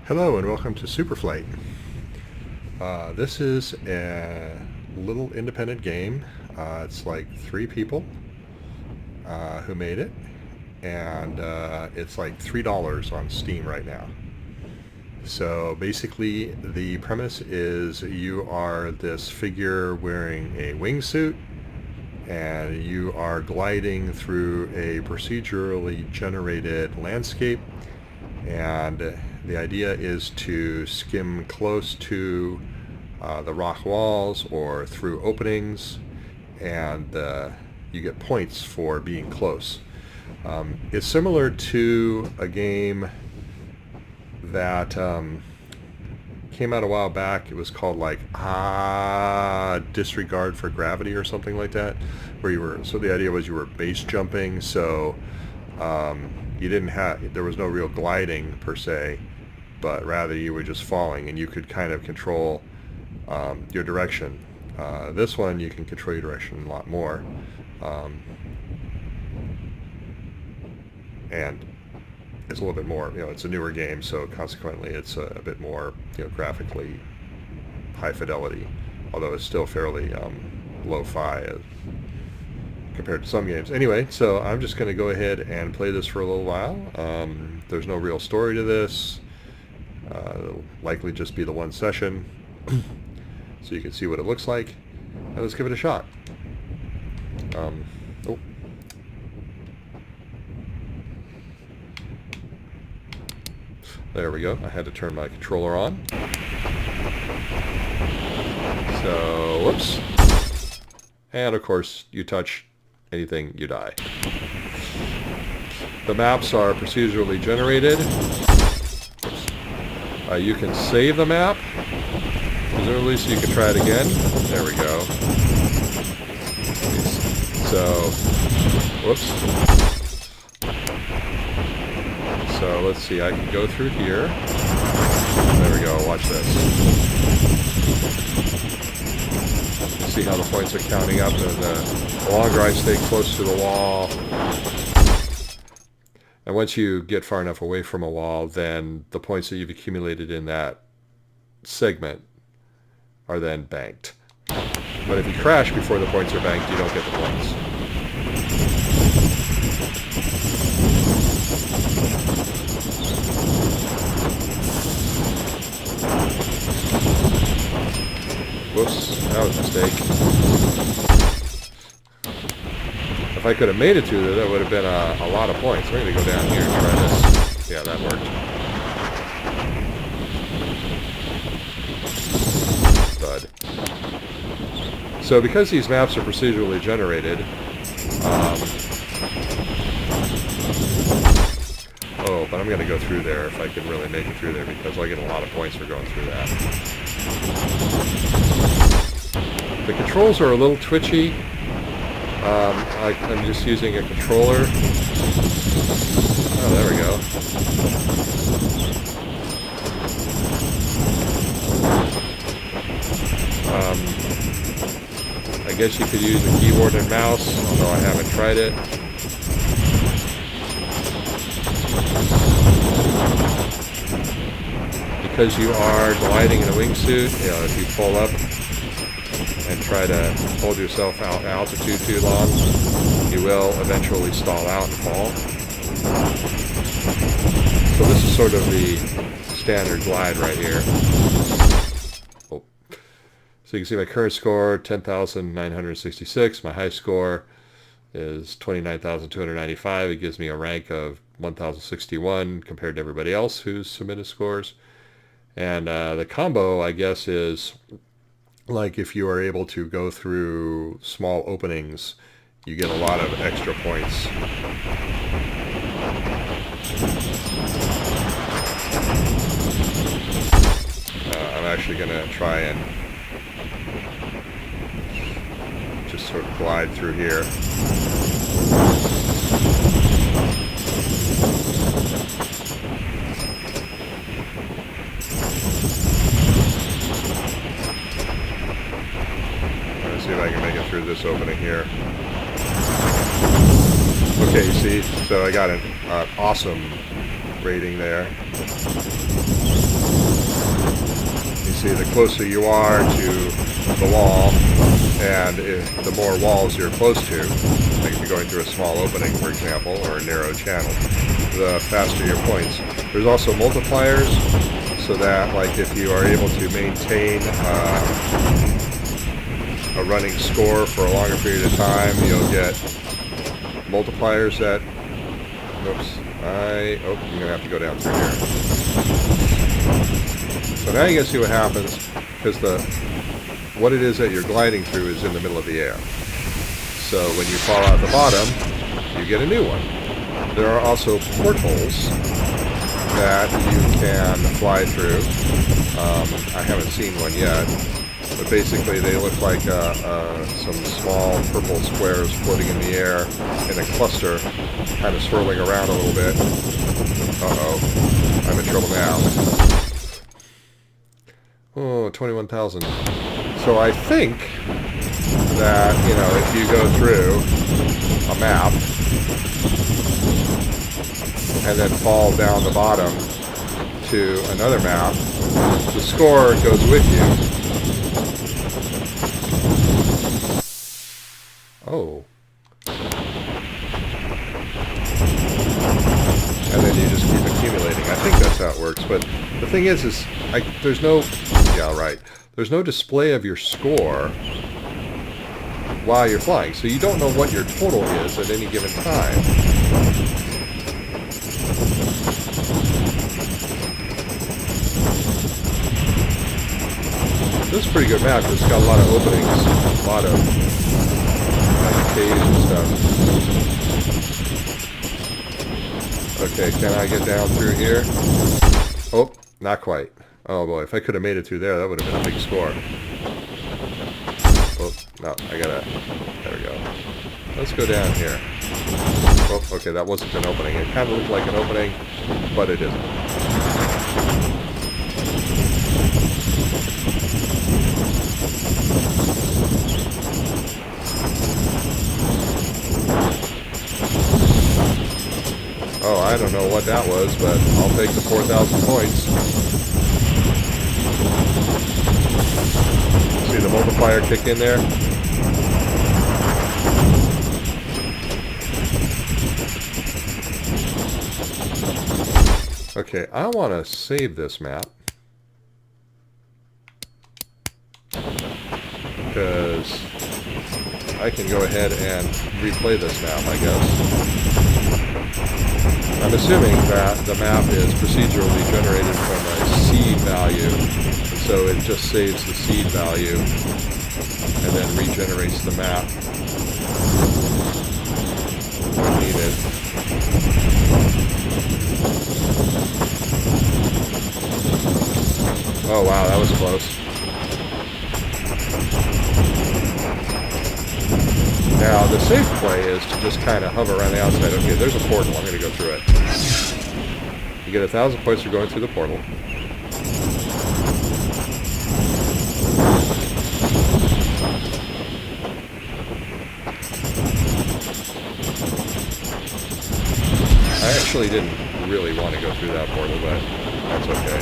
Hello and welcome to Superflight. This is a little independent game. It's like 3 people who made it, and it's like $3 on Steam right now. So basically the premise is you are this figure wearing a wingsuit, and you are gliding through a procedurally generated landscape, and the idea is to skim close to the rock walls or through openings, and you get points for being close. It's similar to a game that came out a while back. It was called like Disregard for Gravity or something like that, where the idea was you were base jumping, so there was no real gliding per se, but rather you were just falling, and you could kind of control your direction. This one you can control your direction a lot more, and it's a little bit more, it's a newer game, so consequently it's a bit more, graphically high fidelity, although it's still fairly lo-fi compared to some games. Anyway, so I'm just going to go ahead and play this for a little while. There's no real story to this. It'll likely just be the one session, so you can see what it looks like, and let's give it a shot. There we go. I had to turn my controller on. So, whoops. And of course, you touch anything, you die. The maps are procedurally generated. You can save the map, presumably, so you can try it again. There we go. So, whoops. So let's see, I can go through here. There we go, watch this. See how the points are counting up, and the longer I stay close to the wall. And once you get far enough away from a wall, then the points that you've accumulated in that segment are then banked. But if you crash before the points are banked, you don't get the points. Whoops, that was a mistake. If I could have made it through there, that would have been a lot of points. We're going to go down here and try this. Yeah, that worked. Thud. So because these maps are procedurally generated, but I'm going to go through there if I can really make it through there, because I'll get a lot of points for going through that. The controls are a little twitchy. I'm just using a controller. Oh, there we go. I guess you could use a keyboard and mouse, although I haven't tried it. Because you are gliding in a wingsuit, if you pull up and try to hold yourself out altitude too long, you will eventually stall out and fall. So this is sort of the standard glide right here. Oh. So you can see my current score, 10,966. My high score is 29,295. It gives me a rank of 1,061 compared to everybody else who's submitted scores. And the combo, I guess, is like if you are able to go through small openings, you get a lot of extra points. I'm actually going to try and just sort of glide through here. See if I can make it through this opening here. Okay, you see, so I got an awesome rating there. You see, the closer you are to the wall, and the more walls you're close to, like if you're going through a small opening, for example, or a narrow channel, the faster your points. There's also multipliers, so that like if you are able to maintain a running score for a longer period of time, you'll get multipliers that... Oops. Oh, I'm going to have to go down through here. So now you can see what happens, because what it is that you're gliding through is in the middle of the air. So when you fall out the bottom, you get a new one. There are also portholes that you can fly through. I haven't seen one yet, but basically they look like some small purple squares floating in the air in a cluster, kind of swirling around a little bit. Uh-oh, I'm in trouble now. Oh, 21,000. So I think that, you know, if you go through a map and then fall down the bottom to another map, the score goes with you. Oh. And then you just keep accumulating. I think that's how it works. But the thing is there's no... Yeah, right. There's no display of your score while you're flying. So you don't know what your total is at any given time. This is a pretty good map because it's got a lot of openings, a lot of like caves and stuff. Okay, can I get down through here? Oh, not quite. Oh boy, if I could have made it through there, that would have been a big score. Oh, no, I gotta... There we go. Let's go down here. Oh, okay, that wasn't an opening. It kind of looked like an opening, but it isn't. Oh, I don't know what that was, but I'll take the 4,000 points. See the multiplier kick in there? Okay, I want to save this map. Because I can go ahead and replay this map, I guess. I'm assuming that the map is procedurally generated from a seed value, so it just saves the seed value and then regenerates the map when needed. Oh wow, that was close. Now, the safe play is to just kind of hover around the outside. Okay, there's a portal. I'm going to go through it. You get 1,000 points for going through the portal. I actually didn't really want to go through that portal, but that's okay.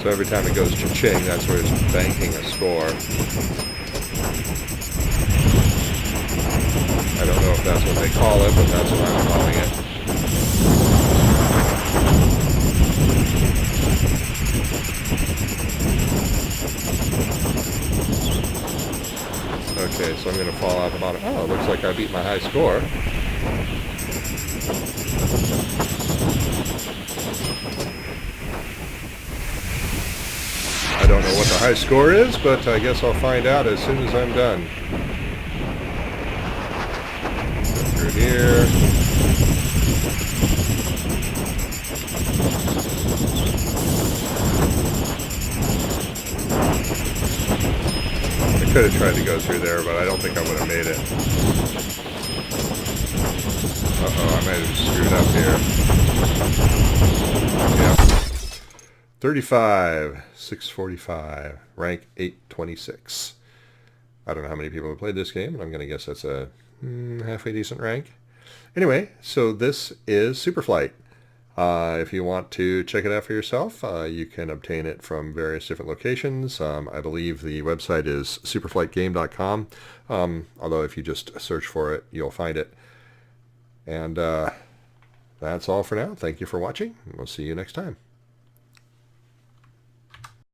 So every time it goes cha-ching, that's where it's banking a score. I don't know if that's what they call it, but that's what I'm calling it. Okay, so I'm going to fall out the bottom. Oh, it looks like I beat my high score. I don't know what the high score is, but I guess I'll find out as soon as I'm done. Go through here. I could have tried to go through there, but I don't think I would have made it. Uh-oh, I might have screwed up here. Yeah. 35, 645, rank 826. I don't know how many people have played this game, but I'm going to guess that's a halfway decent rank. Anyway, so this is Superflight. If you want to check it out for yourself, you can obtain it from various different locations. I believe the website is superflightgame.com, although if you just search for it, you'll find it. And that's all for now. Thank you for watching. We'll see you next time.